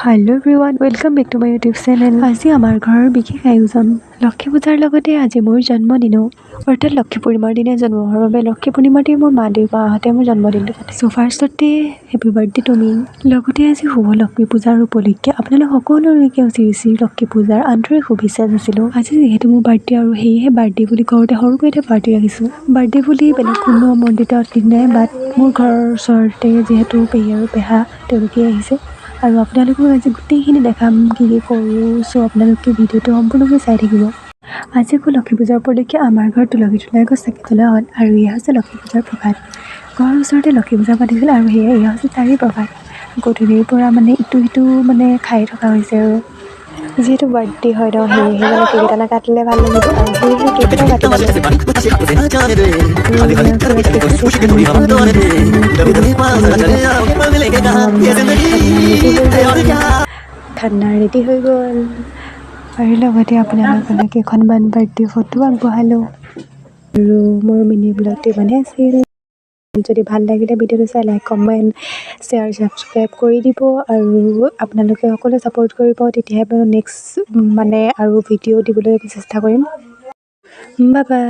Hello' everyone, welcome back to my YouTube channel. আজি আমাৰ ঘৰৰ বিশেষ আয়োজন। লক্ষী পূজাৰ লগতে আজি মোৰ জন্মদিনো, অৰ্থাৎ লক্ষী পূৰ্ণিমাৰ দিনাই জন্ম হোৱাৰ বাবে লক্ষী পূৰ্ণিমাৰ দিনা মোৰ মাহঁতে মোৰ জন্মদিনটো পাতে। চ' ফাৰ্ষ্টতে হেপী বাৰ্থডে টু মি। লগতে আজি শুভ লক্ষ্মী পূজাৰ উপলক্ষে আপোনালোক সকলোলৈকে শ্ৰী লক্ষী পূজাৰ আন্তৰিক শুভেচ্ছা যাচিলোঁ। আজি যিহেতু মোৰ বাৰ্থডে আৰু সেয়েহে বাৰ্থডে বুলি কওঁতে সৰুকৈ এটা পাৰ্টি ৰাখিছোঁ। বাৰ্থডে বুলি বেলেগ কোনো আমন্ত্ৰিত অতিথি নাই, বাট মোৰ ঘৰৰ ওচৰতে যিহেতু পেহী আৰু পেহা তেওঁলোকে আহিছে আৰু আপোনালোকক আজি গোটেইখিনি দেখাম কি কৰোঁ। চ' আপোনালোকে ভিডিঅ'টো সম্পূৰ্ণকৈ চাই থাকিব। আজি আকৌ লক্ষী পূজাৰ উপলক্ষে আমাৰ ঘৰত তুলসী তলীয়াৰ গছ চাকি জ্বলোৱা হ'ল আৰু এয়া হৈছে লক্ষী পূজাৰ প্ৰভাত। ঘৰৰ ওচৰতে লক্ষী পূজা পাতিছিল আৰু এয়া হৈছে তাৰেই প্ৰভাত। গধূলিৰ পৰা ইটো সিটো খাই থকা হৈছে আৰু যিহেতু বাৰ্থডে হয় ন, সেয়েহে কেক এটা নাকাটিলে ভাল লাগিব আৰু সেয়েহে কেক এটা কাটি ল'লোঁ। খানা ৰেডি হৈ গ'ল আৰু লগতে আপোনালোকলৈ কেইখনমান বাৰ্থডে ফটো আগবঢ়ালোঁ আৰু মোৰ মিনি ব্লগটো ইমানেই আছিল। যদি ভাল লাগিলে ভিডিঅ'টো চাই লাইক, কমেণ্ট, শ্বেয়াৰ, ছাবস্ক্ৰাইব কৰি দিব আৰু আপোনালোকে সকলোৱে ছাপোৰ্ট কৰিব, তেতিয়াহে নেক্সট আৰু ভিডিঅ' দিবলৈ চেষ্টা কৰিম। Bye bye.